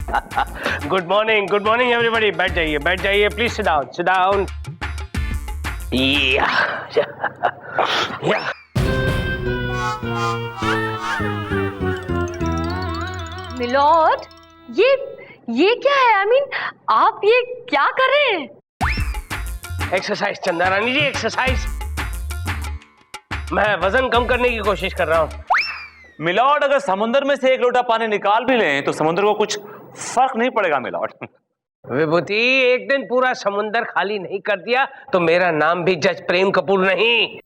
Good morning everybody. बैठ जाइए please. Sit down. Milord, ये क्या है? आई मीन आप ये क्या कर रहे हैं? एक्सरसाइज चंदा रानी जी, एक्सरसाइज। मैं वजन कम करने की कोशिश कर रहा हूँ। मिलॉर्ड, अगर समुद्र में से एक लोटा पानी निकाल भी लें तो समुद्र को कुछ फर्क नहीं पड़ेगा मिलॉर्ड। विभूति, एक दिन पूरा समुद्र खाली नहीं कर दिया तो मेरा नाम भी जज प्रेम कपूर नहीं।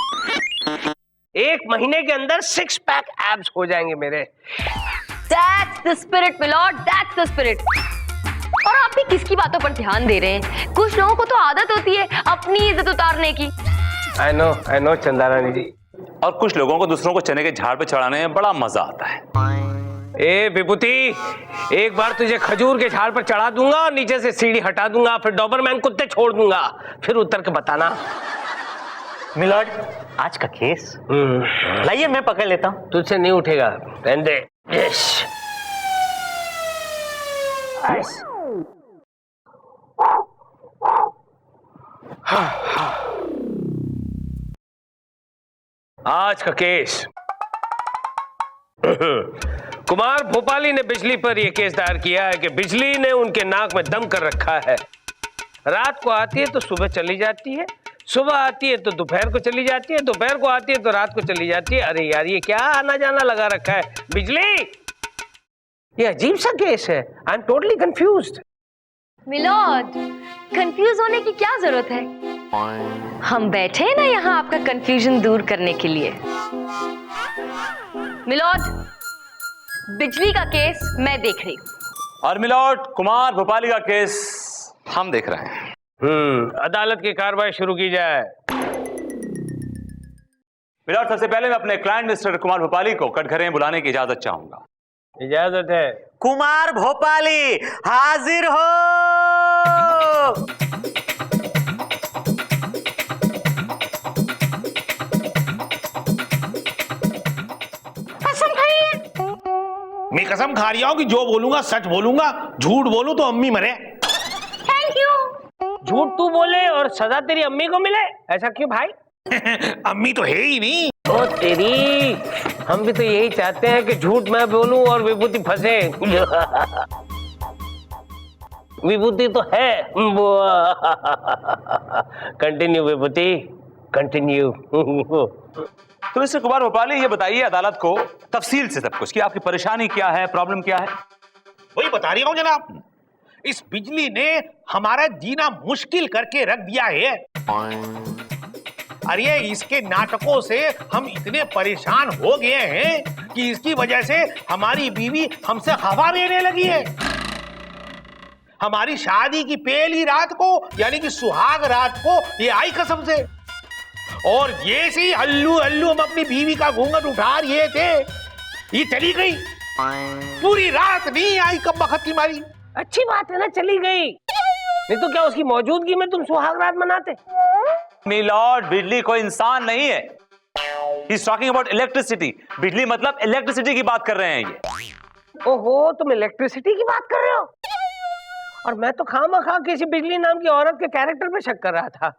1 महीने के अंदर 6 पैक एब्स हो जाएंगे मेरे। That's the spirit, my lord, that's the spirit। और आप भी किसकी बातों पर ध्यान दे रहे हैं? कुछ लोगों को तो आदत होती है अपनी इज्जत उतारने की। I know चंदा रानी जी। और कुछ लोगों को दूसरों को चने के झाड़ पे चढ़ाने में बड़ा मजा आता है। ए विभूति, एक बार तुझे खजूर के झाड़ पर चढ़ा दूंगा और नीचे से सीढ़ी हटा दूंगा, फिर डॉबरमैन कुत्ते छोड़ दूंगा, फिर उतर के बताना। मिलॉर्ड, आज का केस लाइए मैं पकड़ लेता हूँ। तुझसे नहीं उठेगा, रहने दे। यस। आज का केस कुमार भोपाली ने बिजली पर यह केस दायर किया है कि बिजली ने उनके नाक में दम कर रखा है। रात को आती है तो सुबह चली जाती है, सुबह आती है तो दोपहर को चली जाती है, दोपहर को आती है तो रात को चली जाती है। अरे यार, ये क्या आना जाना लगा रखा है बिजली? ये अजीब सा केस है। I am totally confused. My lord, confuse होने की क्या जरूरत है? हम बैठे हैं ना यहाँ आपका कंफ्यूजन दूर करने के लिए। मिलॉर्ड, बिजली का केस मैं देख रही हूँ। और मिलॉर्ड, कुमार भोपाली का केस हम देख रहे हैं। अदालत की कार्रवाई शुरू की जाए। मिलॉर्ड, सबसे पहले मैं अपने क्लाइंट मिस्टर कुमार भोपाली को कटघरे में बुलाने की इजाजत चाहूंगा। इजाजत है। कुमार भोपाली हाजिर हो। मैं कसम खा रही हूं कि जो बोलूंगा सच बोलूंगा, झूठ बोलूं तो अम्मी मरे। Thank you. झूठ तू बोले और सजा तेरी अम्मी को मिले, ऐसा क्यों भाई? अम्मी तो है ही नहीं। ओ तेरी, हम भी तो यही चाहते हैं कि झूठ मैं बोलूं और विभूति फंसे। विभूति तो है। कंटिन्यू विभूति, कंटिन्यू। तो मिस्टर कुमार भोपाली, ये बताइए अदालत को तफसील से सब कुछ कि आपकी परेशानी क्या है, प्रॉब्लम क्या है। वही बता रही हूं जनाब, इस बिजली ने हमारा जीना मुश्किल करके रख दिया है। अरे इसके नाटकों से हम इतने परेशान हो गए हैं कि इसकी वजह से हमारी बीवी हमसे हवा लेने लगी है। हमारी शादी की पहली रात को, यानी कि सुहाग रात को, ये आई कसम से, और ये सी हल्लू हल्लू हम अपनी बीवी का घूंघट उठा रहे थे, ये चली गई। पूरी रात नहीं आई, कब बखत की मारी। अच्छी बात है ना, चली गई। नहीं तो क्या उसकी मौजूदगी में तुम सुहाग रात मनाते? मिलॉर्ड, बिजली कोई इंसान नहीं है। He's talking about electricity। बिजली मतलब इलेक्ट्रिसिटी की बात कर रहे हैं ये। ओहो, तुम इलेक्ट्रिसिटी की बात कर रहे हो? और मैं तो खामखा किसी बिजली नाम की औरत के कैरेक्टर पे शक कर रहा था।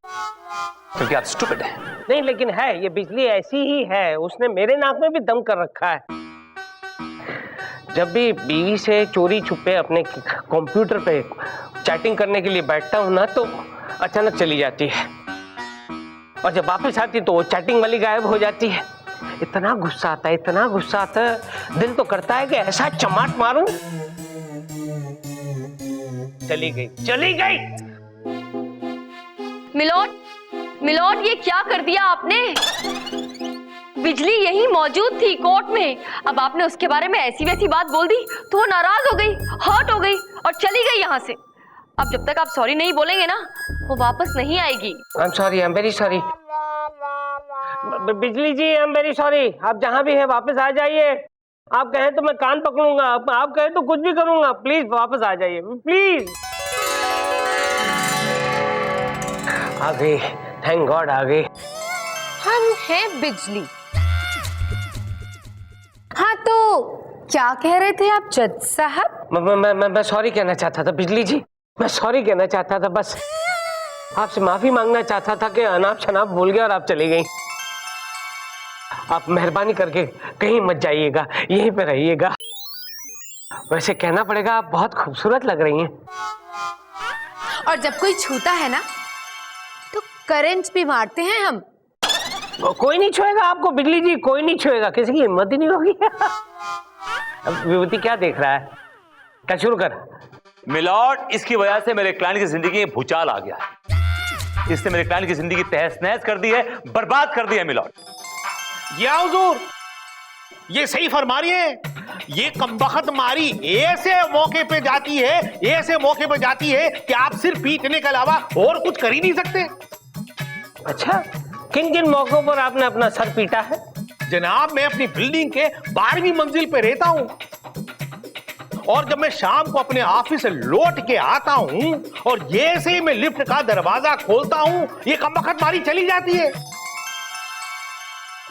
क्योंकि आप स्टूपिड हैं। नहीं, लेकिन है, ये बिजली ऐसी ही है। उसने मेरे नाक में भी दम कर रखा है। जब भी बीवी से चोरी छुपे अपने कंप्यूटर पे चैटिंग करने के लिए बैठता हूं ना, तो अचानक चली जाती है, और जब वापस आती तो वो चैटिंग वाली गायब हो जाती है। इतना गुस्सा आता है, इतना गुस्सा आता है, दिल तो करता है कि ऐसा चमाट मारूं। चली गई। मिलॉर्ड, ये क्या कर दिया आपने? बिजली यही मौजूद थी कोर्ट में। अब आपने उसके बारे में ऐसी वैसी बात बोल दी तो वो नाराज हो गई, हर्ट हो गई और चली गई यहाँ से। अब जब तक आप सॉरी नहीं बोलेंगे ना, वो वापस नहीं आएगी। I am very sorry. बिजली जी, आई एम वेरी सॉरी। आप जहाँ भी है वापस आ जाइए। आप कहें तो मैं कान पकड़ूंगा, आप कहें तो कुछ भी करूंगा। प्लीज वापस आ जाइए, प्लीज। आ गई, थैंक गॉड आ गई। हम हैं बिजली। हाँ तो क्या कह रहे थे आप जज साहब? मैं सॉरी कहना चाहता था बिजली जी, मैं सॉरी कहना चाहता था, बस आपसे माफी मांगना चाहता था कि अनाप शनाप भूल गया और आप चली गई। आप मेहरबानी करके कहीं मत जाइएगा, यहीं पे रहिएगा। वैसे कहना पड़ेगा आप बहुत खूबसूरत लग रही हैं। और जब कोई छूता है ना तो करंट भी मारते हैं हम। कोई नहीं छुएगा आपको बिजली जी, कोई नहीं छुएगा, किसी की हिम्मत ही नहीं होगी। अब विभूति क्या देख रहा है, क्या शुरू कर। मिलॉर्ड, इसकी वजह से मेरे क्लाइंट की जिंदगी में भूचाल आ गया है। इसने मेरे क्लाइंट की जिंदगी तहस नहस कर दी है, बर्बाद कर दी है मिलॉर्ड। या हुजूर, ये सही फरमा रही है। ये कमबख्त मारी ऐसे मौके पे जाती है, ऐसे मौके पे जाती है कि आप सिर्फ पीटने के अलावा और कुछ कर ही नहीं सकते। अच्छा, किन किन मौकों पर आपने अपना सर पीटा है? जनाब, मैं अपनी बिल्डिंग के 12वीं मंजिल पे रहता हूं और जब मैं शाम को अपने ऑफिस से लौट के आता हूं और जैसे ही मैं लिफ्ट का दरवाजा खोलता हूं, ये कमबख्त मारी चली जाती है।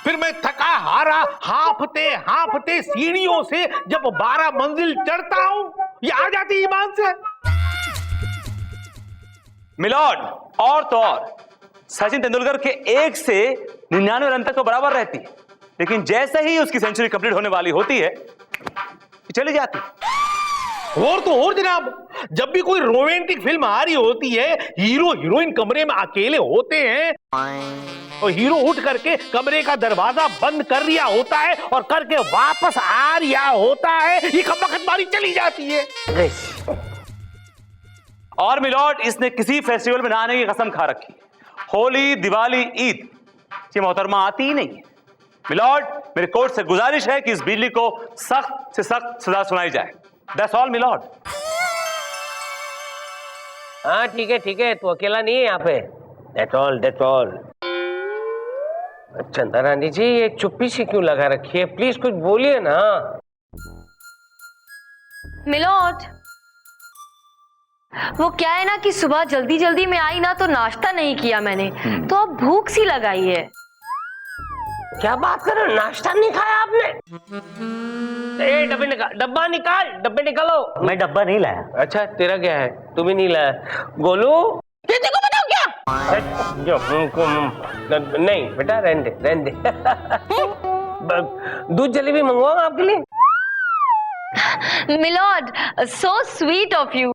फिर मैं थका हारा हांफते हांफते सीढ़ियों से जब 12 मंजिल चढ़ता हूं, ये आ जाती ईमान से। मिलॉर्ड, और तो और सचिन तेंदुलकर के 1 से 99 रन तक तो बराबर रहती है, लेकिन जैसे ही उसकी सेंचुरी कंप्लीट होने वाली होती है, चली जाती। और तो और जनाब, जब भी कोई रोमांटिक फिल्म आ रही होती है, हीरो हीरोइन कमरे में अकेले होते हैं और हीरो उठ करके कमरे का दरवाजा बंद कर रिया होता है और करके वापस आ रिया होता है, ये कमबख्त मारी चली जाती है। और मिलॉर्ड, इसने किसी फेस्टिवल में नहाने की कसम खा रखी है। होली, दिवाली, ईद, ये मोहतरमा आती ही नहीं है। मिलॉर्ड, मेरे कोर्ट से गुजारिश है कि इस बिजली को सख्त से सख्त सजा सुनाई जाए। That's all my lord. हाँ ठीक है, तू अकेला नहीं है यहाँ पे। That's all। चंदा रानी जी, ये चुप्पी सी क्यों लगा रखी है? प्लीज कुछ बोलिए ना। मिलोट, वो क्या है ना कि सुबह जल्दी जल्दी में आई ना तो नाश्ता नहीं किया मैंने, तो अब भूख सी लगाई है। क्या बात कर रहे हो, नाश्ता नहीं खाया आपने? ए, डब्बा निकाल, डब्बे निकालो। मैं डब्बा नहीं लाया। अच्छा, तेरा क्या है? तू भी नहीं लाया? गोलू, तेरे को बताओ क्या? नहीं बेटा, रहने दे। दूध जलेबी मंगवाऊं आपके लिए? Milord, so sweet of you.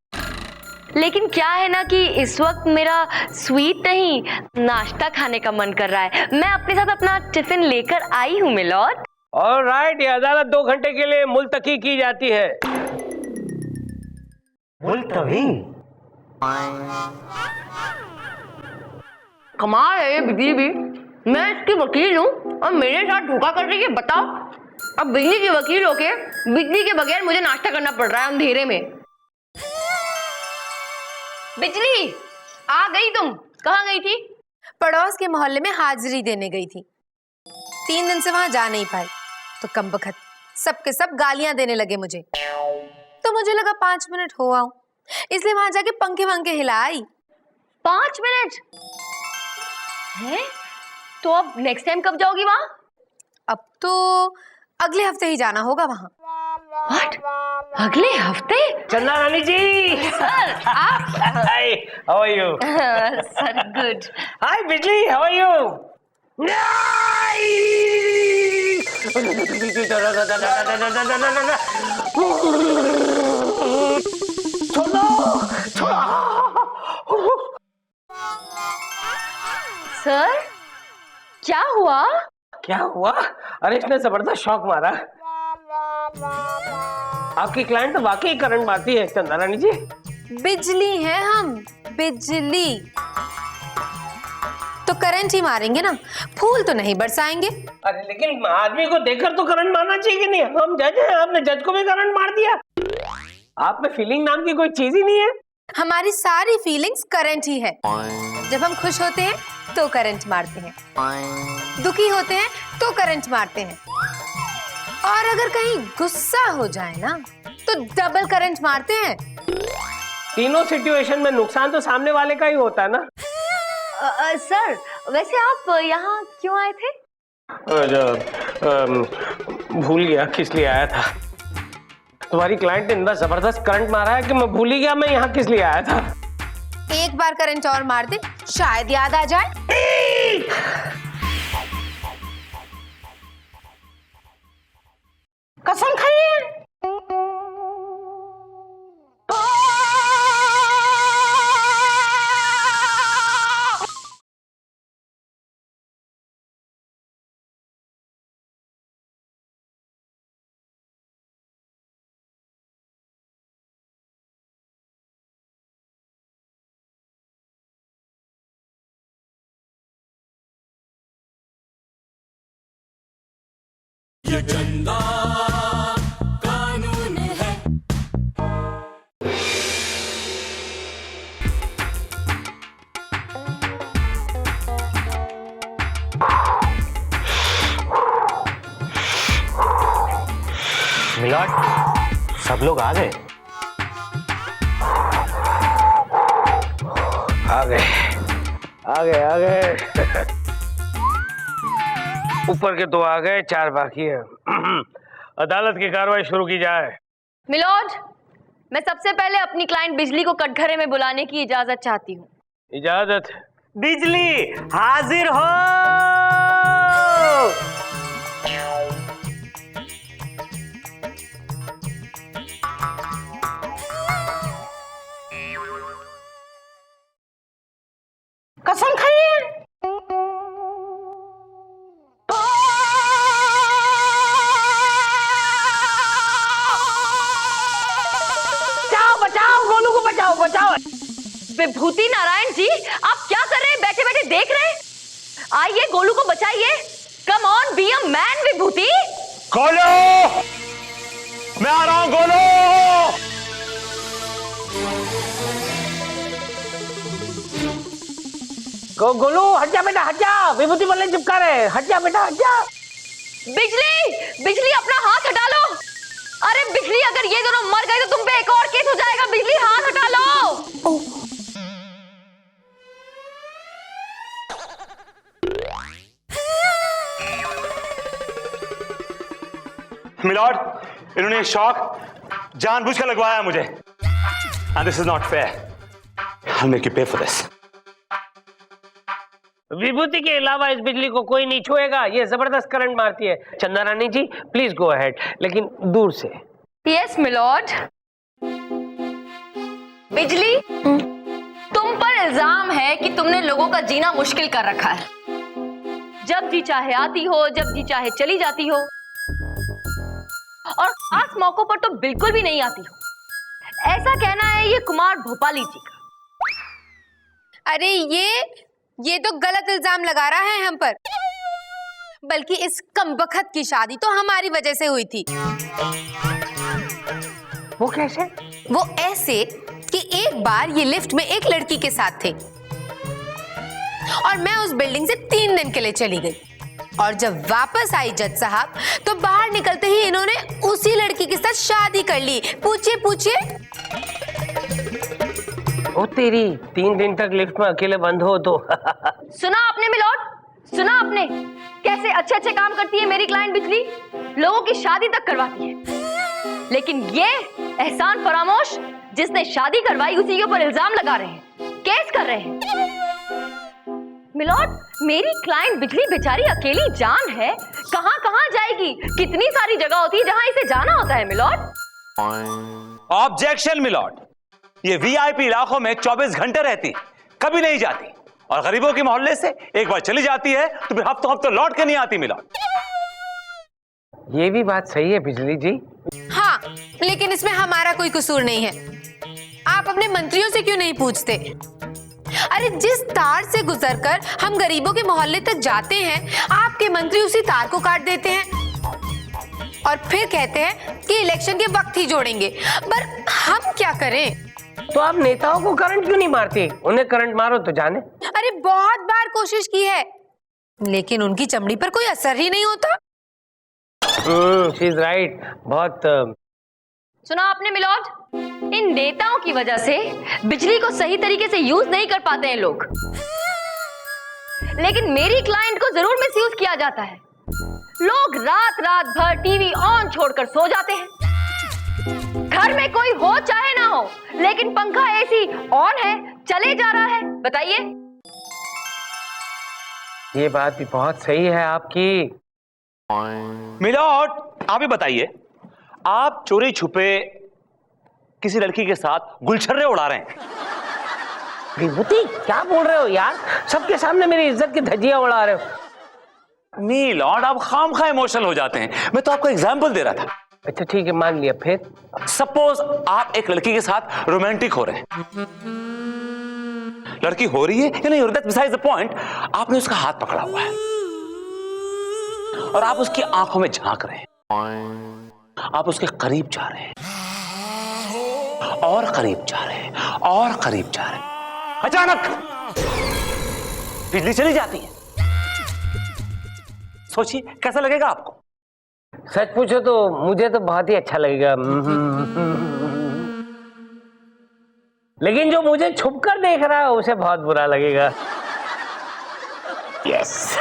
लेकिन क्या है ना कि इस वक्त मेरा स्वीट नहीं, नाश्ता खाने का मन कर रहा है। मैं अपने साथ अपना टिफिन लेकर आई हूँ मिलोड। ऑलराइट, ये अदालत 2 घंटे के लिए मुल्तकी की जाती है। मुल्तवी? कमाल है ये बिजली भी। मैं इसकी वकील हूँ और मेरे साथ धोखा कर रही है, बताओ। अब बिजली की वकील होके बिजली के बगैर मुझे नाश्ता करना पड़ रहा है अंधेरे में। बिजली, आ गई तुम? कहाँ गई थी? पड़ोस के मोहल्ले में हाजिरी देने गई थी। 3 दिन से वहां जा नहीं पाई तो कमबख्त सबके सब गालियां देने लगे मुझे। तो मुझे लगा 5 मिनट हो आऊं, इसलिए वहां जाके पंखे वंखे हिलाई। 5 मिनट है? तो अब नेक्स्ट टाइम कब जाओगी वहां? अब तो अगले हफ्ते ही जाना होगा वहां। What? अगले हफ्ते? चंदा रानी जी, सर आप? Hi, how are you? Sir good. Hi Bijli, how are you? Sir क्या हुआ? क्या हुआ? अरे इसने जबरदस्त शॉक मारा। आपकी क्लाइंट तो वाकई करंट मारती है चंदा रानी जी। बिजली है हम, बिजली तो करंट ही मारेंगे ना, फूल तो नहीं बरसाएंगे। अरे लेकिन आदमी को देखकर तो करंट मारना चाहिए कि नहीं? हम जज हैं, आपने जज को भी करंट मार दिया। आप में फीलिंग नाम की कोई चीज ही नहीं है। हमारी सारी फीलिंग्स करंट ही है। जब हम खुश होते हैं तो करंट मारते हैं, दुखी होते हैं तो करंट मारते हैं, और अगर कहीं गुस्सा हो जाए ना तो डबल करंट मारते हैं। तीनों सिचुएशन में नुकसान तो सामने वाले का ही होता है ना। सर वैसे आप यहाँ क्यों आए थे? भूल गया किस लिए आया था। तुम्हारी क्लाइंट ने इतना जबरदस्त करंट मारा है कि मैं भूल ही गया मैं यहाँ किस लिए आया था। एक बार करंट और मार दे, शायद याद आ जाए। कसम खाई है। ये चंदा कानून है। मिलॉर्ड, सब लोग आ गए। आ गए आ गए आ गए। ऊपर के 2 आ गए, 4 बाकी है। अदालत की कार्रवाई शुरू की जाए। मिलॉर्ड, मैं सबसे पहले अपनी क्लाइंट बिजली को कटघरे में बुलाने की इजाजत चाहती हूँ। इजाजत। बिजली हाजिर हो। कसम खाई है। बचाओ गोलू को, बचाओ बचाओ। विभूति नारायण जी, आप क्या कर रहे हैं? बैठे बैठे देख रहे हैं? आइए गोलू को बचाइए। Come on, be a man Vibhuti. Golu, मैं आ रहा हूं गोलू। गोलू हट जा बेटा, हट जा। विभूति बोलने चिपका रहे, हट जा बेटा, हट जा। बिजली, बिजली अपना हाथ हटा लो। अरे बिजली, अगर ये दोनों मर गए तो तुम पे एक और केस हो जाएगा। बिजली हाथ हटा लो। मिलॉर्ड, इन्होंने शॉक जानबूझकर लगवाया मुझे। And this is not fair. I'll make you pay for this. विभूति के अलावा इस बिजली को कोई नहीं छुएगा। ये जबरदस्त करंट मारती है। चंदा रानी जी प्लीज गो अहेड, लेकिन दूर से। Yes my lord. बिजली, तुम पर इल्जाम है कि तुमने लोगों का जीना मुश्किल कर रखा है। जब जी चाहे आती हो, जब जी चाहे चली जाती हो, और खास मौकों पर तो बिल्कुल भी नहीं आती हो। ऐसा कहना है ये कुमार भोपाली जी का। अरे ये तो गलत इल्जाम लगा रहा है हम पर। बल्कि इस कमबख्त की शादी तो हमारी वजह से हुई थी। वो कैसे? वो ऐसे कि एक बार ये लिफ्ट में एक लड़की के साथ थे और मैं उस बिल्डिंग से 3 दिन के लिए चली गई। और जब वापस आई जज साहब तो बाहर निकलते ही इन्होंने उसी लड़की के साथ शादी कर ली। पूछिए पूछिए। ओ तेरी, 3 दिन तक लिफ्ट में अकेले बंद हो तो। सुना आपने मिलॉर्ड, सुना आपने कैसे अच्छे अच्छे काम करती है मेरी क्लाइंट बिजली, लोगों की शादी तक करवाती है। लेकिन ये एहसान फरामोश जिसने शादी करवाई उसी के ऊपर इल्जाम लगा रहे हैं, केस कर रहे हैं। मिलॉर्ड, मेरी क्लाइंट बिजली बेचारी अकेली जान है, कहां कहां जाएगी? कितनी सारी जगह होती है जहां इसे जाना होता है मिलॉर्ड। ऑब्जेक्शन मिलॉर्ड, ये वीआईपी इलाकों में 24 घंटे रहती, कभी नहीं जाती। और गरीबों के मोहल्ले से एक बार चली जाती है तो फिर हफ्तों हफ्तों लौट के नहीं आती मिलॉर्ड। ये भी बात सही है बिजली जी। हाँ, लेकिन इसमें हमारा कोई कसूर नहीं है। आप अपने मंत्रियों से क्यों नहीं पूछते? अरे जिस तार से गुजरकर हम गरीबों के मोहल्ले तक जाते हैं, आपके मंत्री उसी तार को काट देते हैं और फिर कहते हैं कि इलेक्शन के वक्त ही जोड़ेंगे। पर हम क्या करें? तो आप नेताओं को करंट क्यों नहीं मारते? उन्हें करंट मारो तो जाने। अरे बहुत बार कोशिश की है, लेकिन उनकी चमड़ी पर कोई असर ही नहीं होता। She is right. बहुत सुना आपने मिलॉर्ड, इन नेताओं की वजह से बिजली को सही तरीके से यूज नहीं कर पाते हैं लोग। लेकिन मेरी क्लाइंट को जरूर मिसयूज किया जाता है। लोग रात रात भर टीवी ऑन छोड़कर सो जाते हैं। घर में कोई हो चाहे ना हो, लेकिन पंखा एसी ऑन है, चले जा रहा है। बताइए। ये बात भी बहुत सही है आपकी। मिलॉर्ड, आप ही बताइए, आप चोरी छुपे किसी लड़की के साथ गुलछर्रे उड़ा रहे हैं? विभूति, क्या बोल रहे हो यार? सबके सामने मेरी इज्जत की धज्जियां उड़ा रहे हो। मिलॉर्ड, आप खामखा इमोशनल हो जाते हैं। मैं तो आपको एग्जाम्पल दे रहा था। अच्छा ठीक है, मान लिया। फिर सपोज आप एक लड़की के साथ रोमांटिक हो रहे हैं, लड़की हो रही है या नहीं हो रही, दैट्स बिसाइड्स द पॉइंट। आपने उसका हाथ पकड़ा हुआ है और आप उसकी आंखों में झांक रहे हैं, आप उसके करीब जा रहे हैं और करीब जा रहे हैं और करीब जा रहे हैं। अचानक बिजली चली जाती है। सोचिए कैसा लगेगा आपको? सच पूछो तो मुझे तो बहुत ही अच्छा लगेगा, लेकिन जो मुझे छुपकर देख रहा है उसे बहुत बुरा लगेगा। यस।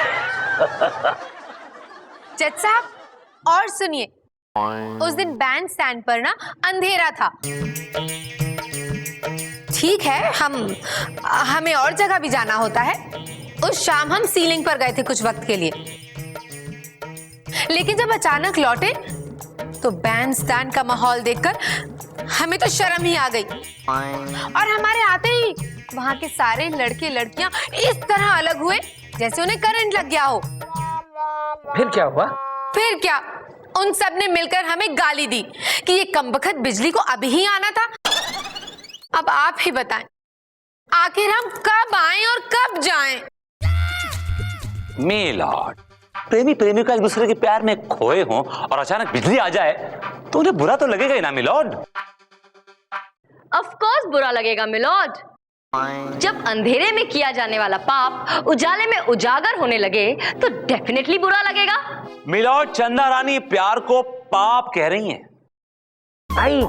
जज साहब, और सुनिए, उस दिन बैंड स्टैंड पर ना अंधेरा था। ठीक है, हमें और जगह भी जाना होता है। उस शाम हम सीलिंग पर गए थे कुछ वक्त के लिए, लेकिन जब अचानक लौटे तो बैंड स्टैंड का माहौल देखकर हमें तो शर्म ही आ गई। और हमारे आते ही वहां के सारे लड़के लड़कियां इस तरह अलग हुए जैसे उन्हें करंट लग गया हो। फिर क्या हुआ? फिर क्या, उन सब ने मिलकर हमें गाली दी कि ये कमबख्त बिजली को अभी ही आना था। अब आप ही बताएं, आखिर हम कब आएं और कब जाएं? मिलॉर्ड, प्रेमी प्रेमिका एक दूसरे के प्यार में खोए हों और अचानक बिजली आ जाए तो उन्हें बुरा तो लगेगा ही ना मिलॉर्ड। ऑफ कोर्स बुरा लगेगा मिलॉर्ड। जब अंधेरे में किया जाने वाला पाप उजाले में उजागर होने लगे तो डेफिनेटली बुरा लगेगा। मिलॉर्ड, चंदा रानी प्यार को पाप कह रही हैं। भाई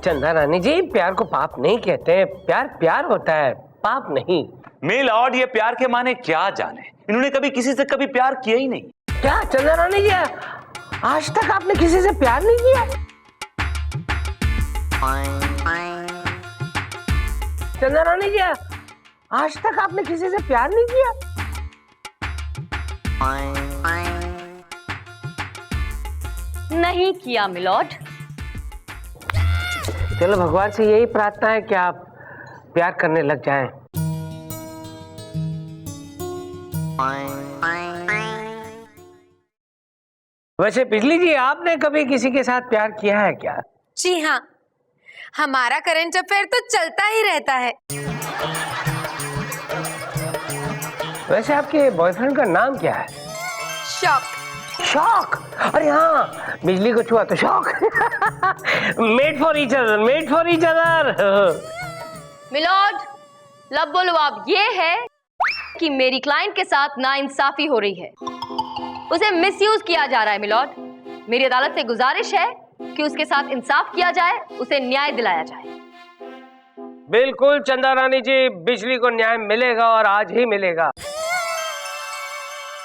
चंदा रानी जी, प्यार को पाप नहीं कहते, प्यार प्यार होता है, पाप नहीं। मिलॉर्ड, ये प्यार के माने क्या जाने, इन्होंने कभी किसी से कभी प्यार किया ही नहीं। क्या चंदा रानी जी, आज तक आपने किसी से प्यार नहीं किया? चंदा रानी जी, आज तक आपने किसी से प्यार नहीं किया? नहीं किया मिलॉर्ड। चलो भगवान से यही प्रार्थना है कि आप प्यार करने लग जाएं। वैसे बिजली जी, आपने कभी किसी के साथ प्यार किया है क्या? जी हाँ, हमारा करंट अफेयर तो चलता ही रहता है। वैसे आपके बॉयफ्रेंड का नाम क्या है? शौक। शौक? अरे हाँ, बिजली को छुआ तो shock. Made for each other, made for each other. My lord, लब बोलो आप ये है कि मेरी क्लाइंट के साथ नाइंसाफी हो रही है, उसे मिसयूज किया जा रहा है। मिलॉर्ड, मेरी अदालत से गुजारिश है कि उसके साथ इंसाफ किया जाए, उसे न्याय दिलाया जाए। बिल्कुल चंदा रानी जी, बिजली को न्याय मिलेगा और आज ही मिलेगा।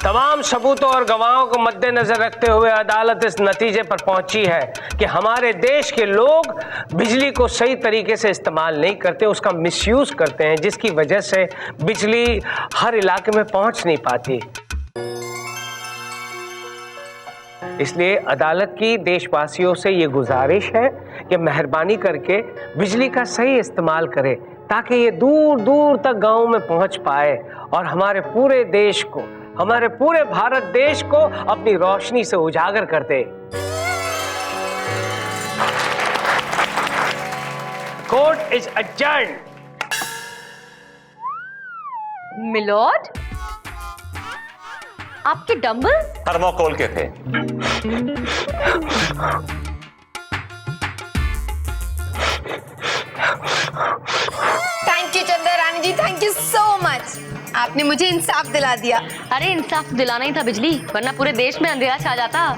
तमाम सबूतों और गवाहों को मद्देनजर रखते हुए अदालत इस नतीजे पर पहुंची है कि हमारे देश के लोग बिजली को सही तरीके से इस्तेमाल नहीं करते, उसका मिसयूज करते हैं, जिसकी वजह से बिजली हर इलाके में पहुंच नहीं पाती। इसलिए अदालत की देशवासियों से ये गुजारिश है कि मेहरबानी करके बिजली का सही इस्तेमाल करें ताकि ये दूर दूर तक गांवों में पहुंच पाए और हमारे पूरे देश को, हमारे पूरे भारत देश को अपनी रोशनी से उजागर कर दे। Court is adjourned. मिलॉर्ड, आपके डंबल थर्मोकोल के थे। Thank you Chanda Rani ji, thank you so much. आपने मुझे इंसाफ दिला दिया। अरे इंसाफ दिलाना ही था बिजली, वरना पूरे देश में अंधेरा छा जाता।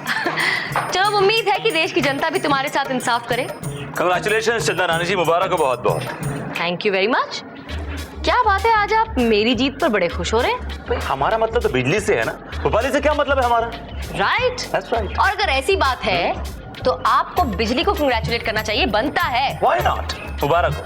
चलो, उम्मीद है कि देश की जनता भी तुम्हारे साथ इंसाफ करे। कंग्रेचुलेशन चंदा रानी जी, मुबारक हो बहुत बहुत। Thank you very much. क्या बात है, आज आप मेरी जीत पर बड़े खुश हो रहे हैं? हमारा मतलब तो बिजली से है ना, भोपाली से क्या मतलब है हमारा? राइट। That's right. और अगर ऐसी बात है तो आपको बिजली को कंग्रेचुलेट करना चाहिए, बनता है। Why not? मुबारक हो।